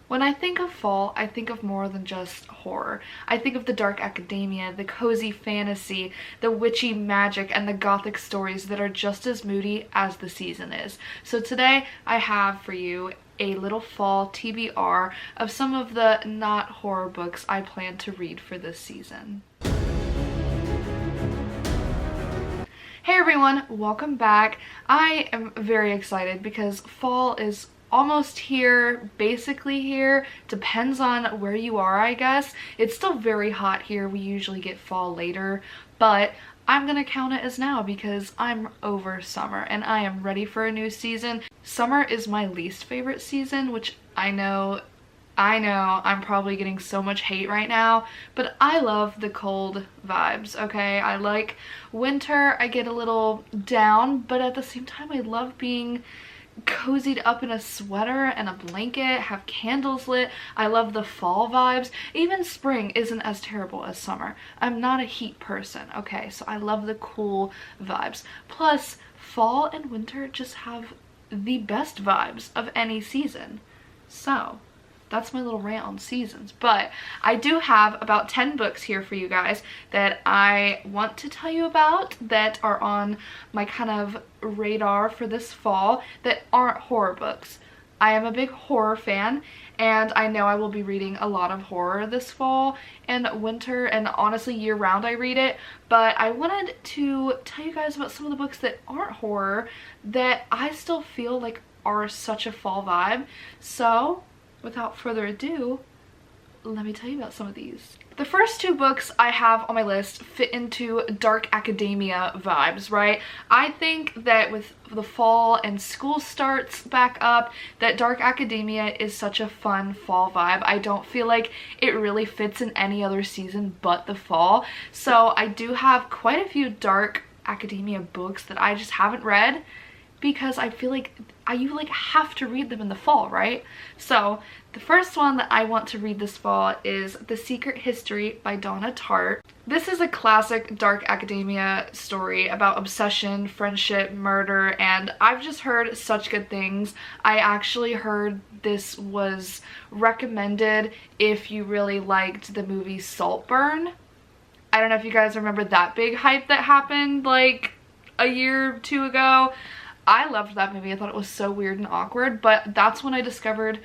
When I think of fall, I think of more than just horror. I think of the dark academia, the cozy fantasy, the witchy magic, and the gothic stories that are just as moody as the season is. So today I have for you a little fall TBR of some of the not horror books I plan to read for this season. Hey everyone, welcome back. I am very excited because fall is almost here, basically here, depends on where you are, I guess. It's still very hot here. We usually get fall later, but I'm gonna count it as now because I'm over summer and I am ready for a new season. Summer is my least favorite season, which I know I'm probably getting so much hate right now, but I love the cold vibes, okay? I like winter, I get a little down, but at the same time I love being cozied up in a sweater and a blanket, have candles lit. I love the fall vibes. Even spring isn't as terrible as summer. I'm not a heat person, okay? So I love the cool vibes. Plus, fall and winter just have the best vibes of any season. So that's my little rant on seasons, but I do have about 10 books here for you guys that I want to tell you about that are on my kind of radar for this fall that aren't horror books. I am a big horror fan and I know I will be reading a lot of horror this fall and winter, and honestly year round I read it, but I wanted to tell you guys about some of the books that aren't horror that I still feel like are such a fall vibe. So without further ado, let me tell you about some of these. The first two books I have on my list fit into dark academia vibes, right? I think that with the fall and school starts back up, that dark academia is such a fun fall vibe. I don't feel like it really fits in any other season but the fall. So I do have quite a few dark academia books that I just haven't read because I feel like you have to read them in the fall, right? So the first one that I want to read this fall is The Secret History by Donna Tartt. This is a classic dark academia story about obsession, friendship, murder, and I've just heard such good things. I actually heard this was recommended if you really liked the movie Saltburn. I don't know if you guys remember that big hype that happened like a year or two ago. I loved that movie. I thought it was so weird and awkward, but that's when I discovered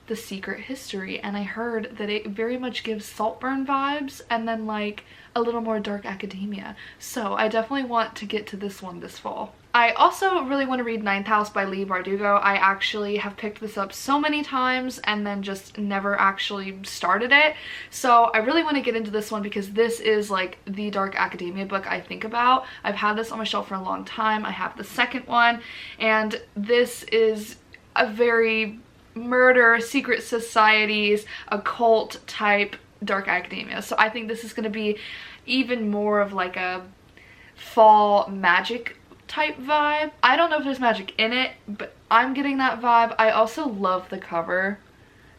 The Secret History, and I heard that it very much gives Saltburn vibes and then like a little more dark academia. So I definitely want to get to this one this fall. I also really want to read Ninth House by Leigh Bardugo. I actually have picked this up so many times and then just never actually started it. So I really want to get into this one because this is like the dark academia book I think about. I've had this on my shelf for a long time. I have the second one, and this is a very murder, secret societies, occult type dark academia. So I think this is going to be even more of like a fall magic type vibe. I don't know if there's magic in it, but I'm getting that vibe. I also love the cover.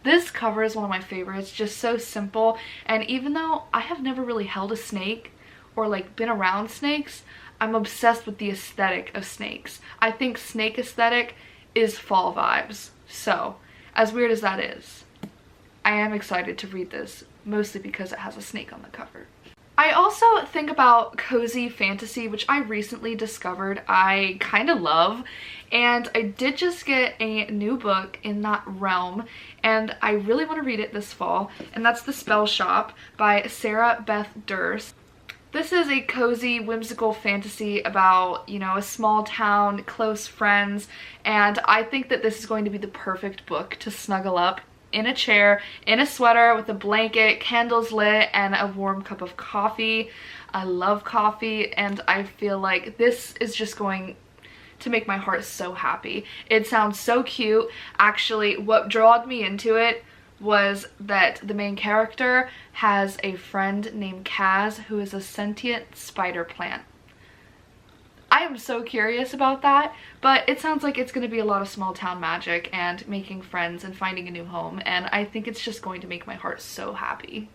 This cover is one of my favorites, just so simple, and even though I have never really held a snake or like been around snakes, I'm obsessed with the aesthetic of snakes. I think snake aesthetic is fall vibes. So as weird as that is, I am excited to read this, mostly because it has a snake on the cover. I also think about cozy fantasy, which I recently discovered I kind of love, and I did just get a new book in that realm and I really want to read it this fall, and that's The Spell Shop by Sarah Beth Durst. This is a cozy, whimsical fantasy about, you know, a small town, close friends, and I think that this is going to be the perfect book to snuggle up in a chair, in a sweater, with a blanket, candles lit, and a warm cup of coffee. I love coffee, and I feel like this is just going to make my heart so happy. It sounds so cute. Actually, what drew me into it was that the main character has a friend named Kaz who is a sentient spider plant. I am so curious about that, but it sounds like it's going to be a lot of small town magic and making friends and finding a new home, and I think it's just going to make my heart so happy.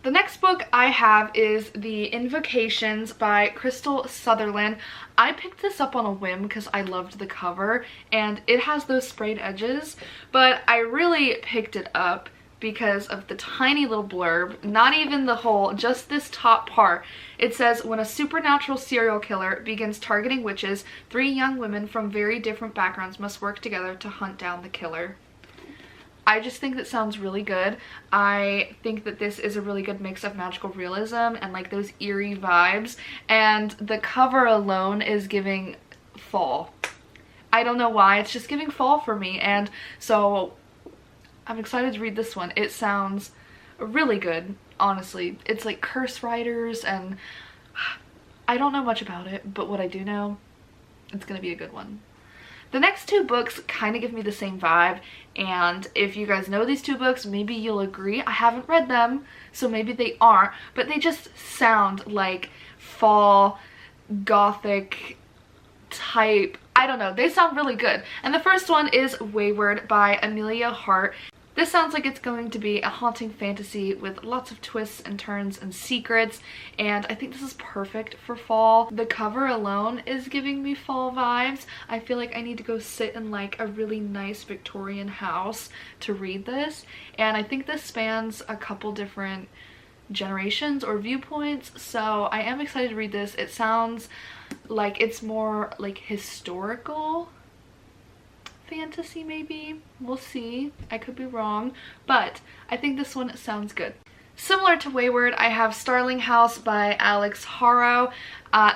The next book I have is The Invocations by Crystal Sutherland. I picked this up on a whim because I loved the cover and it has those sprayed edges, but I really picked it up because of the tiny little blurb, not even the whole, just this top part. It says, when a supernatural serial killer begins targeting witches, 3 young women from very different backgrounds must work together to hunt down the killer. I just think that sounds really good. I think that this is a really good mix of magical realism and like those eerie vibes, and the cover alone is giving fall. I don't know why, it's just giving fall for me, and so I'm excited to read this one. It sounds really good, honestly. It's like curse riders, and I don't know much about it, but what I do know, it's gonna be a good one. The next 2 books kind of give me the same vibe, and if you guys know these 2 books, maybe you'll agree. I haven't read them, so maybe they aren't, but they just sound like fall, gothic type. I don't know, they sound really good. And the first one is Wayward by Amelia Hart. This sounds like it's going to be a haunting fantasy with lots of twists and turns and secrets, and I think this is perfect for fall. The cover alone is giving me fall vibes. I feel like I need to go sit in like a really nice Victorian house to read this, and I think this spans a couple different generations or viewpoints, so I am excited to read this. It sounds like it's more like historical fantasy, maybe. We'll see. I could be wrong, but I think this one sounds good. Similar to Wayward, I have Starling House by Alex Harrow.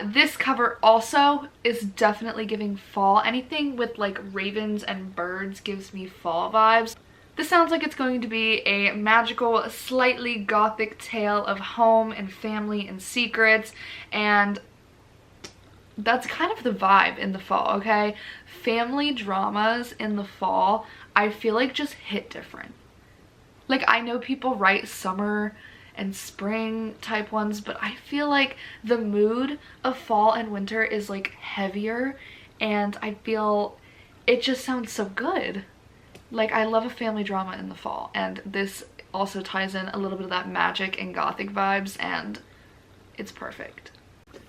This cover also is definitely giving fall. Anything with like ravens and birds gives me fall vibes. This sounds like it's going to be a magical, slightly gothic tale of home and family and secrets, and that's kind of the vibe in the fall, okay? Family dramas in the fall, I feel like just hit different. Like, I know people write summer and spring type ones, but I feel like the mood of fall and winter is like heavier, and I feel it just sounds so good. Like, I love a family drama in the fall, and this also ties in a little bit of that magic and gothic vibes, and it's perfect.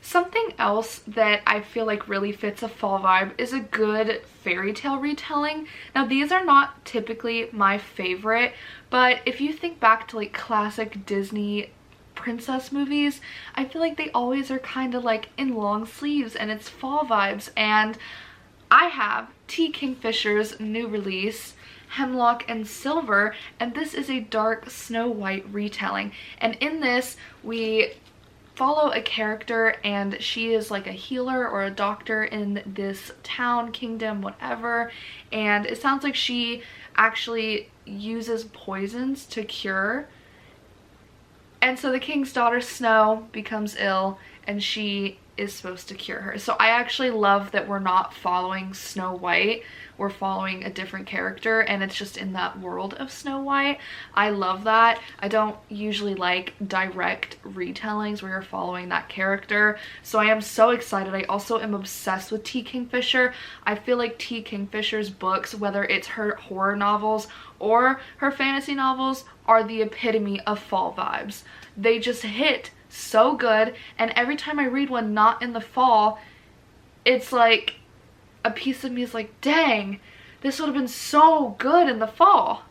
Something else that I feel like really fits a fall vibe is a good fairy tale retelling. Now, these are not typically my favorite, but if you think back to like classic Disney princess movies, I feel like they always are kind of like in long sleeves and it's fall vibes, and I have T. Kingfisher's new release, Hemlock and Silver, and this is a dark Snow White retelling, and in this we follow a character, and she is like a healer or a doctor in this town, kingdom, whatever, and it sounds like she actually uses poisons to cure, and so the king's daughter Snow becomes ill and she is supposed to cure her. So I actually love that we're not following Snow White, we're following a different character, and it's just in that world of Snow White. I love that. I don't usually like direct retellings where you're following that character, so I am so excited. I also am obsessed with T. Kingfisher. I feel like T. Kingfisher's books, whether it's her horror novels or her fantasy novels, are the epitome of fall vibes. They just hit so good, and every time I read one not in the fall, it's like a piece of me is like, dang, this would have been so good in the fall.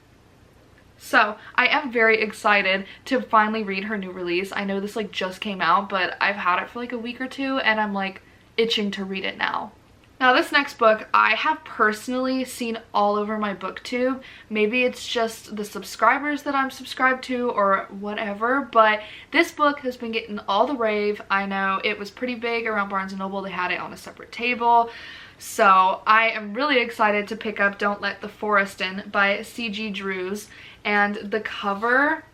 So I am very excited to finally read her new release. I know this like just came out, but I've had it for like a week or two, and I'm like itching to read it now. Now, this next book I have personally seen all over my booktube. Maybe it's just the subscribers that I'm subscribed to or whatever, but this book has been getting all the rave. I know it was pretty big around Barnes & Noble. They had it on a separate table. So I am really excited to pick up Don't Let the Forest In by C.G. Drews. And the cover,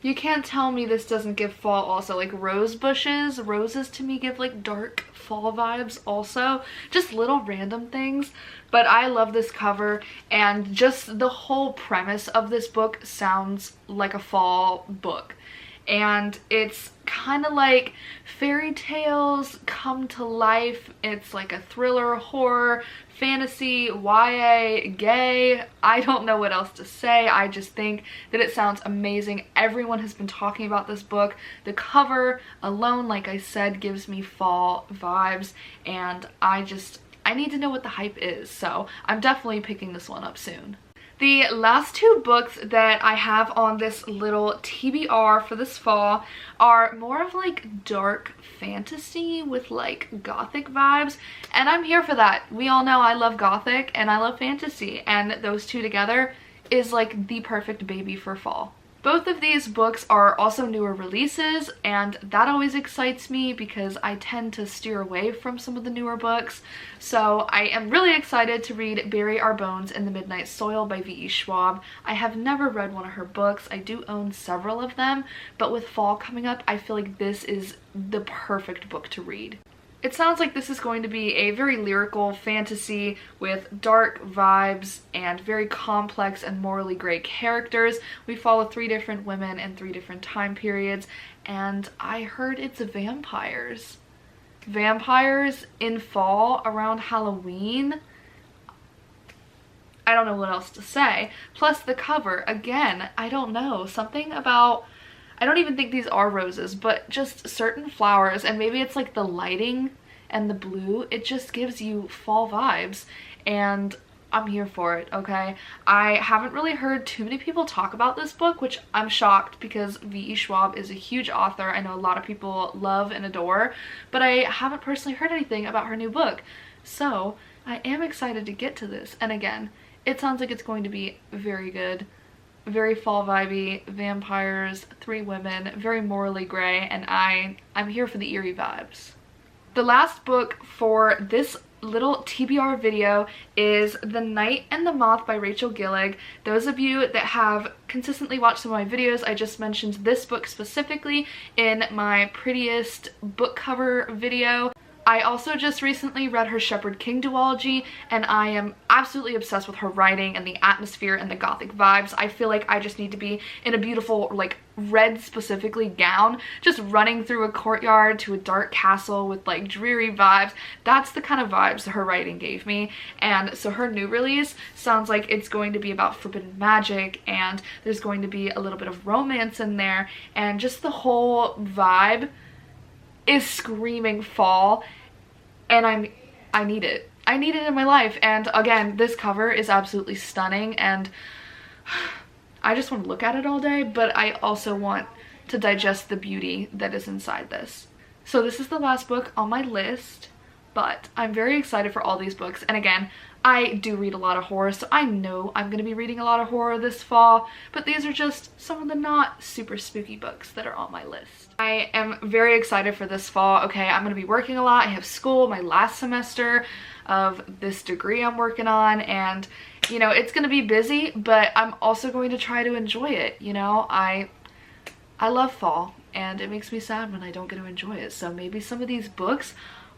you can't tell me this doesn't give fall also. Like rose bushes, roses to me give like dark fall vibes also. Just little random things. But I love this cover, and just the whole premise of this book sounds like a fall book. and it's kind of like fairy tales come to life. It's like a thriller, horror, fantasy, YA, gay. I don't know what else to say. I just think that it sounds amazing. Everyone has been talking about this book. The cover alone, like I said, gives me fall vibes, and I need to know what the hype is, so I'm definitely picking this one up soon. The last two books that I have on this little TBR for this fall are more of like dark fantasy with like gothic vibes, and I'm here for that. We all know I love gothic and I love fantasy, and those two together is like the perfect baby for fall. Both of these books are also newer releases, and that always excites me because I tend to steer away from some of the newer books. So I am really excited to read Bury Our Bones in the Midnight Soil by V.E. Schwab. I have never read one of her books. I do own several of them, but with fall coming up, I feel like this is the perfect book to read. It sounds like this is going to be a very lyrical fantasy with dark vibes and very complex and morally gray characters. We follow 3 different women in 3 different time periods, and I heard it's vampires. Vampires in fall around Halloween? I don't know what else to say. Plus the cover, again, I don't know. Something about, I don't even think these are roses, but just certain flowers, and maybe it's like the lighting and the blue, it just gives you fall vibes, and I'm here for it, okay? I haven't really heard too many people talk about this book, which I'm shocked because V.E. Schwab is a huge author. I know a lot of people love and adore, but I haven't personally heard anything about her new book. So I am excited to get to this, and again, it sounds like it's going to be very good. Very fall vibey, vampires, 3 women, very morally gray, and I'm here for the eerie vibes. The last book for this little TBR video is The Night and the Moth by Rachel Gillig. Those of you that have consistently watched some of my videos, I just mentioned this book specifically in my prettiest book cover video. I also just recently read her Shepherd King duology, and I am absolutely obsessed with her writing and the atmosphere and the gothic vibes. I feel like I just need to be in a beautiful, like, red specifically gown, just running through a courtyard to a dark castle with like dreary vibes. That's the kind of vibes her writing gave me, and so her new release sounds like it's going to be about forbidden magic, and there's going to be a little bit of romance in there, and just the whole vibe is screaming fall, and I need it. I need it in my life. And again, this cover is absolutely stunning, and I just want to look at it all day, but I also want to digest the beauty that is inside this. So this is the last book on my list, but I'm very excited for all these books. And again, I do read a lot of horror, so I know I'm going to be reading a lot of horror this fall, but these are just some of the not super spooky books that are on my list. I am very excited for this fall. Okay, I'm going to be working a lot. I have school, my last semester of this degree I'm working on, and you know, it's going to be busy, but I'm also going to try to enjoy it. You know, I love fall, and it makes me sad when I don't get to enjoy it, so maybe some of these books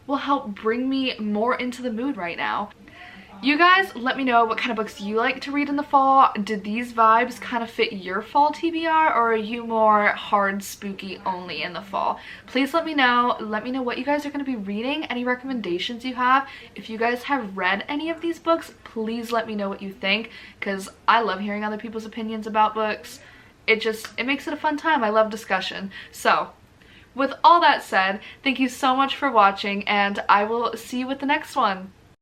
will help bring me more into the mood right now. You guys, let me know what kind of books you like to read in the fall. Did these vibes kind of fit your fall TBR, or are you more hard spooky only in the fall? Please let me know. Let me know what you guys are going to be reading, any recommendations you have. If you guys have read any of these books, please let me know what you think, because I love hearing other people's opinions about books. It makes it a fun time. I love discussion. So with all that said, thank you so much for watching, and I will see you with the next one.